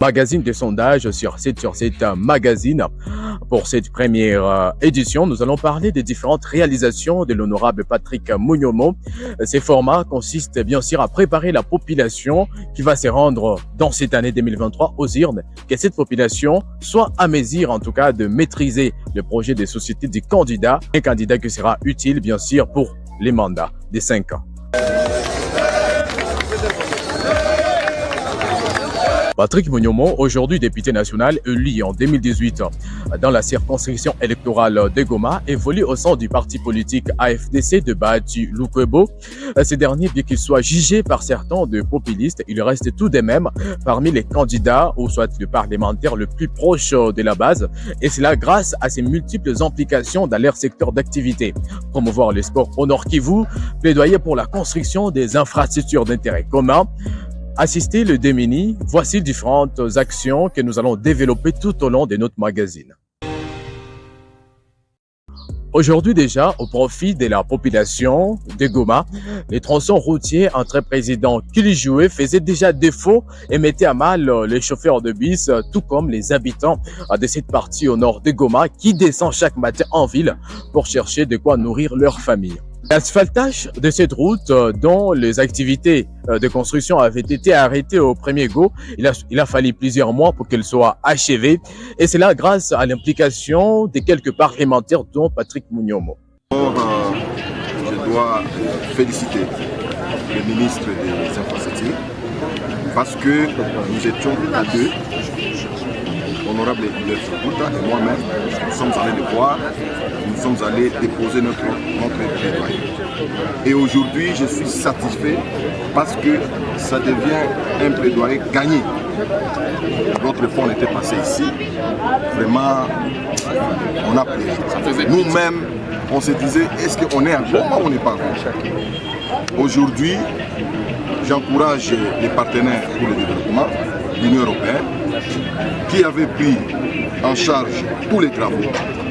Magazine de sondage sur 7 magazine. Pour cette première édition, nous allons parler des différentes réalisations de l'honorable Patrick Muyomo. Ces formats consistent bien sûr à préparer la population qui va se rendre dans cette année 2023 aux urnes, que cette population soit à mesure en tout cas de maîtriser le projet de société du candidat, un candidat qui sera utile bien sûr pour les mandats de 5 ans. Patrick Muyomo, aujourd'hui député national élu en 2018 dans la circonscription électorale de Goma, évolue au sein du parti politique AFDC de Bahati Lukwebo. Ce dernier, bien qu'il soit jugé par certains de populiste, il reste tout de même parmi les candidats ou soit le parlementaire le plus proche de la base, et cela grâce à ses multiples implications dans leur secteur d'activité. Promouvoir le sport au Nord Kivu, plaidoyer pour la construction des infrastructures d'intérêt commun, assister le démuni, voici différentes actions que nous allons développer tout au long de notre magazine. Aujourd'hui déjà, au profit de la population de Goma, les tronçons routiers entre présidents Kilijoué faisaient déjà défaut et mettaient à mal les chauffeurs de bus, tout comme les habitants de cette partie au nord de Goma qui descendent chaque matin en ville pour chercher de quoi nourrir leur famille. L'asphaltage de cette route, dont les activités de construction avaient été arrêtées au premier go, il a fallu plusieurs mois pour qu'elle soit achevée, et c'est là grâce à l'implication de quelques parlementaires dont Patrick Muyomo. Je dois féliciter le ministre des Infrastructures parce que nous étions à deux, honorable Ilef et moi-même, nous sommes allés le voir, nous sommes allés déposer notre plaidoyer. Et aujourd'hui, je suis satisfait parce que ça devient un plaidoyer gagné. Notre fonds était passé ici, vraiment, on a plaisir. Nous-mêmes, on se disait, est-ce qu'on est à Goma ou on n'est pas à Goma? Aujourd'hui, j'encourage les partenaires pour le développement, l'Union européenne, qui avait pris en charge tous les travaux.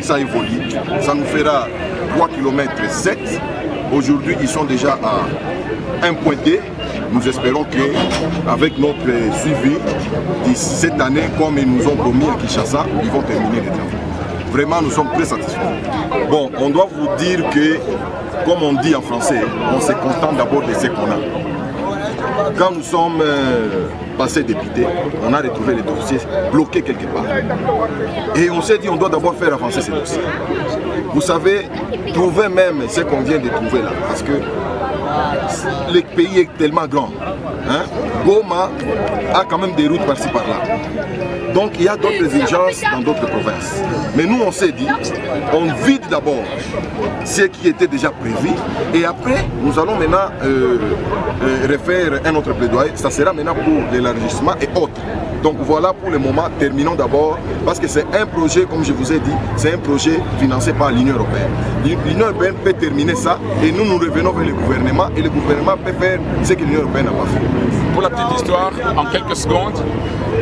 Ça évolue, ça nous fera 3 km 7. Aujourd'hui, ils sont déjà à 1,2. Nous espérons qu'avec notre suivi, d'ici cette année, comme ils nous ont promis à Kinshasa, ils vont terminer les travaux. Vraiment, nous sommes très satisfaits. Bon, on doit vous dire que, comme on dit en français, on se contente d'abord de ce qu'on a. Quand nous sommes passés députés, on a retrouvé les dossiers bloqués quelque part. Et on s'est dit on doit d'abord faire avancer ces dossiers. Vous savez, trouver même ce qu'on vient de trouver là, parce que le pays est tellement grand. Goma a quand même des routes par-ci par-là. Donc il y a d'autres urgences dans d'autres provinces. Mais nous on s'est dit, on vide d'abord ce qui était déjà prévu et après nous allons maintenant refaire un autre plaidoyer. Ça sera maintenant pour l'élargissement et autres. Donc voilà pour le moment, terminons d'abord parce que c'est un projet, comme je vous ai dit, c'est un projet financé par l'Union européenne. L'Union européenne peut terminer ça et nous revenons vers le gouvernement et le gouvernement peut faire ce que l'Union européenne n'a pas fait. Pour la petite histoire, en quelques secondes,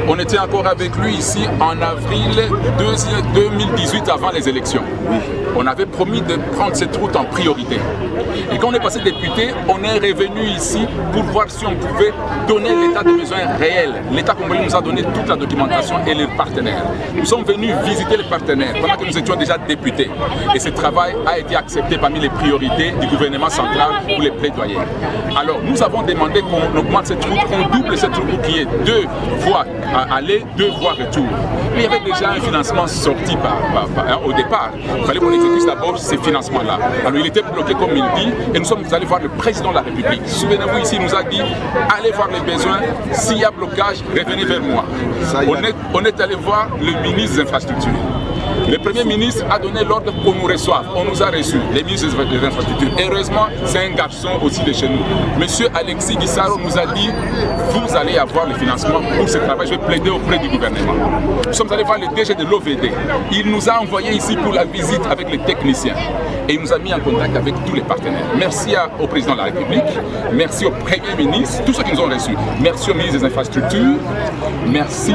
on était encore avec lui ici en avril 2018 avant les élections. Oui. On avait promis de prendre cette route en priorité. Et quand on est passé député, on est revenu ici pour voir si on pouvait donner l'état de besoin réel. L'État congolais nous a donné toute la documentation et les partenaires. Nous sommes venus visiter les partenaires pendant que nous étions déjà députés. Et ce travail a été accepté parmi les priorités du gouvernement central pour les plaidoyer. Alors nous avons demandé qu'on augmente cette route, qu'on double cette route qui est 2 voies à aller, 2 voies retour. Mais il y avait déjà un financement sorti au départ. Il fallait qu'on exécute d'abord ces financements-là. Alors il était bloqué comme il dit et nous sommes allés voir le président de la République. Souvenez-vous, ici il nous a dit allez voir les besoins, s'il y a blocage, revenez vers moi. On est allé voir le ministre des Infrastructures. Le Premier ministre a donné l'ordre qu'on nous reçoive. On nous a reçus, les ministres des Infrastructures. Heureusement, c'est un garçon aussi de chez nous. Monsieur Alexis Guissaro nous a dit vous allez avoir le financement pour ce travail. Je vais plaider auprès du gouvernement. Nous sommes allés voir le DG de l'OVD. Il nous a envoyés ici pour la visite avec les techniciens. Et il nous a mis en contact avec tous les partenaires. Merci au président de la République, merci au Premier ministre, tous ceux qui nous ont reçus. Merci au ministre des Infrastructures, merci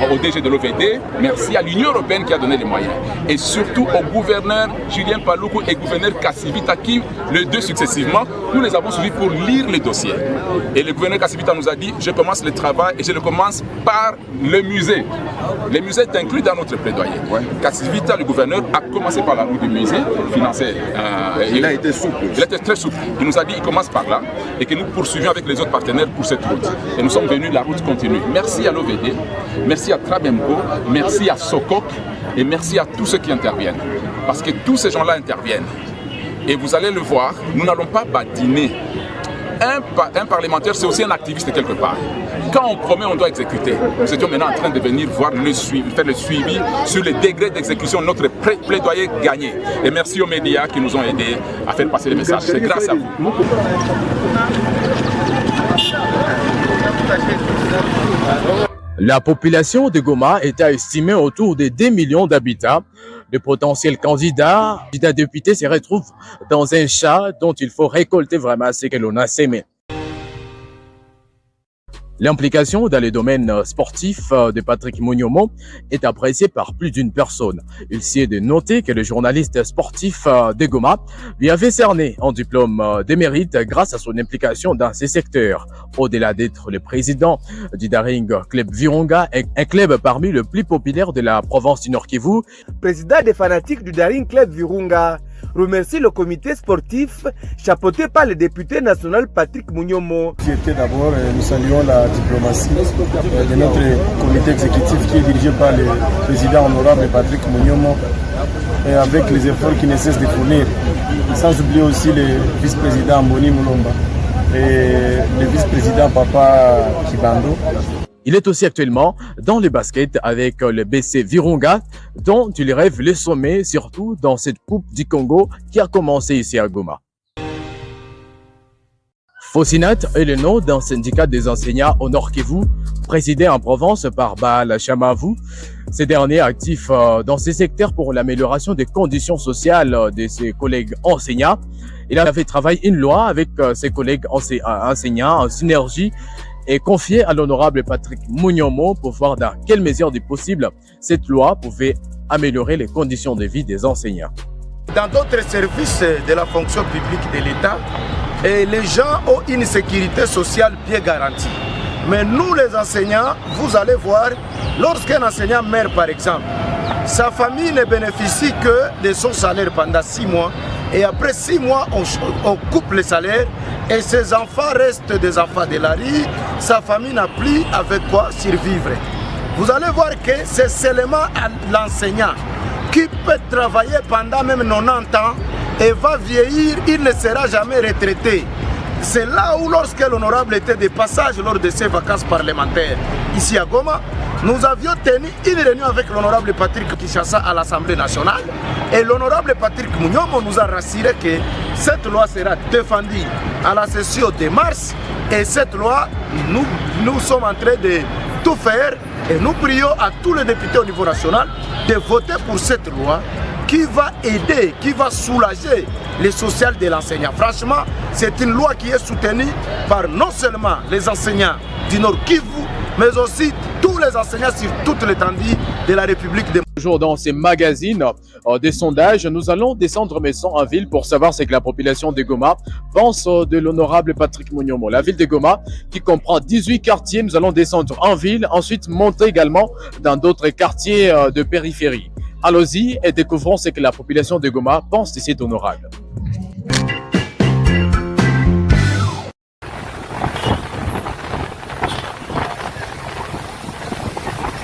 au DG de l'OVD, merci à l'Union européenne qui a donné les moyens. Et surtout au gouverneur Julien Paluku et gouverneur Kassivita qui, les deux successivement, nous les avons suivis pour lire les dossiers. Et le gouverneur Kassivita nous a dit, je commence le travail et je le commence par le musée. Le musée est inclus dans notre plaidoyer. Kassivita, le gouverneur, a commencé par la route du musée, financé. Il a été souple. Il a été très souple. Il nous a dit, il commence par là et que nous poursuivions avec les autres partenaires pour cette route. Et nous sommes venus, la route continue. Merci à l'OVD, merci à Trabemco, merci à Sokok et merci à tous ceux qui interviennent. Parce que tous ces gens-là interviennent. Et vous allez le voir, nous n'allons pas badiner. Un parlementaire, c'est aussi un activiste quelque part. Quand on promet, on doit exécuter. Nous étions maintenant en train de venir voir le suivi, faire le suivi sur les degrés d'exécution de notre plaidoyer gagné. Et merci aux médias qui nous ont aidés à faire passer les messages. C'est grâce à vous. La population de Goma était estimée autour de 2 millions d'habitants. Le potentiel candidat député se retrouve dans un champ dont il faut récolter vraiment ce que l'on a sémé. L'implication dans les domaines sportifs de Patrick Munyomo est appréciée par plus d'une personne. Il s'y est de noter que le journaliste sportif de Goma lui avait cerné un diplôme de mérite grâce à son implication dans ces secteurs. Au-delà d'être le président du Daring Club Virunga, un club parmi les plus populaires de la province du Nord Kivu, président des fanatiques du Daring Club Virunga remercie le comité sportif chapeauté par le député national Patrick Munyomo. D'abord, nous saluons la diplomatie de notre comité exécutif qui est dirigé par le président honorable Patrick Munyomo et avec les efforts qui ne cessent de fournir. Sans oublier aussi le vice-président Mboni Mulomba et le vice-président Papa Kibando. Il est aussi actuellement dans le basket avec le BC Virunga, dont il rêve le sommet, surtout dans cette Coupe du Congo qui a commencé ici à Goma. Fosinat est le nom d'un syndicat des enseignants au Nord Kivu, présidé en Provence par Baal Chamavou. Ces derniers actifs dans ces secteurs pour l'amélioration des conditions sociales de ses collègues enseignants. Il avait travaillé une loi avec ses collègues enseignants en synergie et confié à l'honorable Patrick Munyomo pour voir dans quelle mesure du possible cette loi pouvait améliorer les conditions de vie des enseignants. Dans d'autres services de la fonction publique de l'État, les gens ont une sécurité sociale bien garantie. Mais nous les enseignants, vous allez voir, lorsqu'un enseignant meurt par exemple, sa famille ne bénéficie que de son salaire pendant 6 mois. Et après 6 mois, on coupe le salaire et ses enfants restent des enfants de la rue. Sa famille n'a plus avec quoi survivre. Vous allez voir que c'est seulement l'enseignant qui peut travailler pendant même 90 ans et va vieillir, il ne sera jamais retraité. C'est là où, lorsque l'honorable était de passage lors de ses vacances parlementaires ici à Goma, nous avions tenu une réunion avec l'honorable Patrick Kishasa à l'Assemblée nationale et l'honorable Patrick Munyomo nous a rassuré que cette loi sera défendue à la session de mars et cette loi, nous sommes en train de tout faire et nous prions à tous les députés au niveau national de voter pour cette loi qui va aider, qui va soulager les social de l'enseignant. Franchement, c'est une loi qui est soutenue par non seulement les enseignants du Nord Kivu, mais aussi tous les enseignants sur toute l'étendue de la République de... Toujours dans ces magazines des sondages, nous allons descendre maison en ville pour savoir ce que la population de Goma pense de l'honorable Patrick Munyomo. La ville de Goma qui comprend 18 quartiers, nous allons descendre en ville, ensuite monter également dans d'autres quartiers de périphérie. Allons-y et découvrons ce que la population de Goma pense de cet honorable.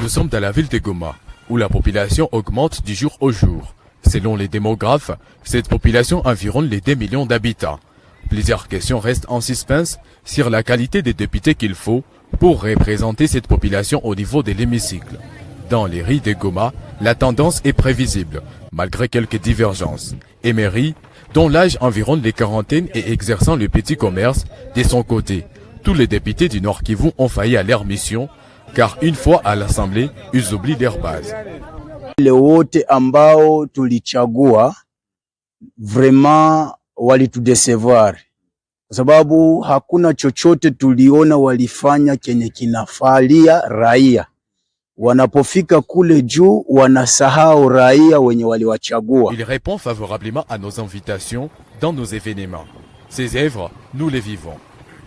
Nous sommes dans la ville de Goma, où la population augmente du jour au jour. Selon les démographes, cette population environne les 2 millions d'habitants. Plusieurs questions restent en suspense sur la qualité des députés qu'il faut pour représenter cette population au niveau de l'hémicycle. Dans les rues de Goma, la tendance est prévisible, malgré quelques divergences. Emery, dont l'âge environne les quarantaines et exerçant le petit commerce, de son côté, tous les députés du Nord Kivu ont failli à leur mission, car une fois à l'Assemblée, ils oublient leur base. Wale wote ambao tulichagua vraiment walitudesevoir kwa sababu hakuna chochote tuliona walifanya kenye kinafalia raia. wanapofika kule juu wanasahau raia wenye waliwachagua. Il répond favorablement à nos invitations dans nos événements. Ses œuvres, nous les vivons.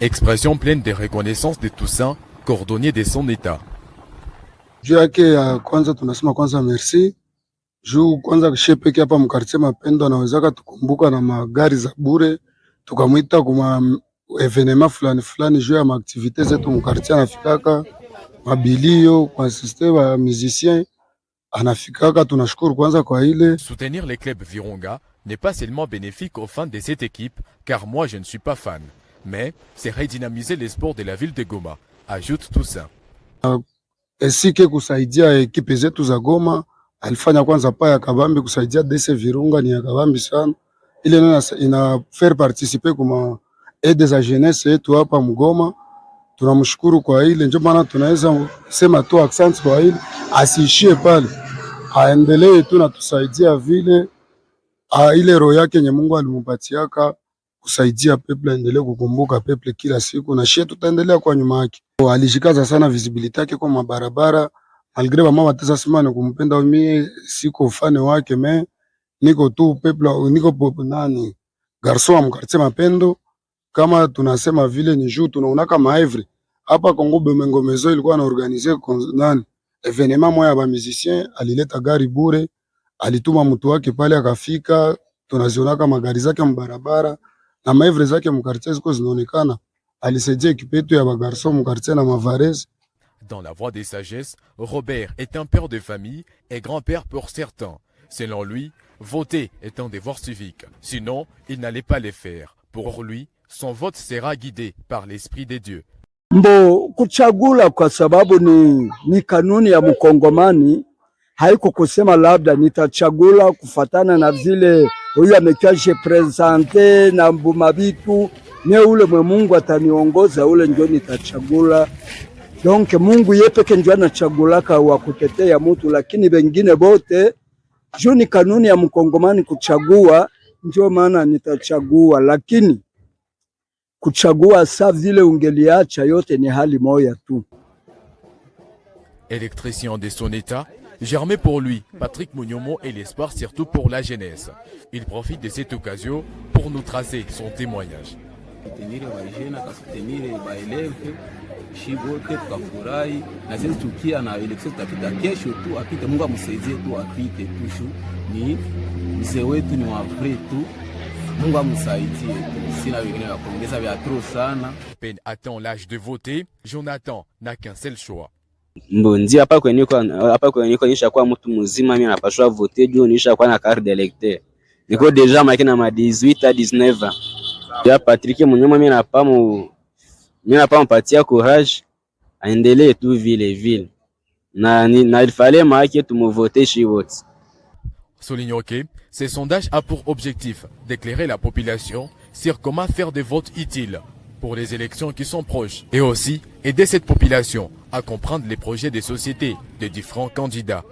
Expression pleine de reconnaissance de Toussaint, cordonnier de son état. Juu yake ya kwanza tunasema kwanza merci. Juu kwanza kishepeke hapa mkartie Mapendo anawezaka tukumbuka na magari za bure, tukamwita kuma evenema fulani fulani juu ya maaktivite zetu mkartie, anafikaka mabilio kwa système wa musicien anafikaka, tunashukuru kwanza kwa ile. Soutenir les clubs Virunga n'est pas seulement bénéfique aux fans de cette équipe, car moi je ne suis pas fan, mais c'est redynamiser les sports de la ville de Goma, ajoute Toussaint. Esike kusaidia ekipe zetu za Goma, alifanya kwanza pa ya kabambi kusaidia DC Virunga ni ya kabambi sana. Ile ndio ina faire participer kuma aide za jeunesse yetu hapa Mgoma. Tunamshukuru kwa ile, ndio maana tunaweza sema tu accent kwa ile, asiishie pale, aendelee tu na tusaidia vile ile roho yake yenye Mungu alimpatiaka kusaidia peple, aendelee kukumbuka peple kila siku, na shie tutaendelea kwa nyuma yake. Alishikaza sana visibility yake kwa mabarabara, malgré mama watesa sema ni kumpenda mimi, siko ufane wake, me niko tu peple, niko pop nani garçon amkartie Mapendo. Kama tunasema vile ni juu tunaona kama Evry hapa Kongo Bemengo Mezo ilikuwa na organiser nani evenement moya ba musicien, alileta gari bure, alituma mtu wake pale akafika, tunaziona kama gari zake mbarabara na maevre zake mkartie ziko zinaonekana. Alisaidia ekipe yetu ya ba garçon mkartie na Mavarez. Dans la voie des sagesses, Robert est un père de famille et grand-père pour certains. Selon lui, voter est un devoir civique. Sinon, il n'allait pas le faire. Pour lui, son vote sera guidé par l'esprit de Dieu. Mbo kuchagula kwa sababu ni kanuni ya Mkongomani, haiko kusema labda nitachagula kufatana na vile huyu amekaje presente na mabitu ni ule mwe Mungu ataniongoza ule ndio nitachagula. Donc Mungu yepeke ndio anachagulaka wa kutetea mtu, lakini wengine bote juu ni kanuni ya Mkongomani kuchagua, ndio maana nitachagua. Lakini kuchagua sa vile ungeliacha yote ni hali moya tu. Électricien de son état, germé pour lui, Patrick Munyomo est l'espoir surtout pour la jeunesse. Il profite de cette occasion pour nous tracer son témoignage. Peine attend l'âge de voter, Jonathan n'a qu'un seul choix. Mbonzi hapa kwenye nisha kwa mtu mzima, mimi napashwa voter juu nisha kwa na carte d'électeur. Niko deja makina ma 18 à 19 ans. Ya Patrick Munyomo mimi napa mpatia courage aendelee tu vile. Na il fallait maake tumuvoter chez vote. Soulignons que ce sondage a pour objectif d'éclairer la population sur comment faire des votes utiles pour les élections qui sont proches et aussi aider cette population à comprendre les projets des sociétés des différents candidats.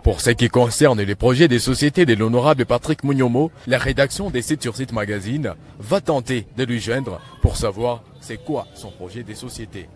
Pour ce qui concerne les projets des sociétés de l'honorable Patrick Munyomo, la rédaction de cette sur site magazine va tenter de lui joindre pour savoir c'est quoi son projet des sociétés.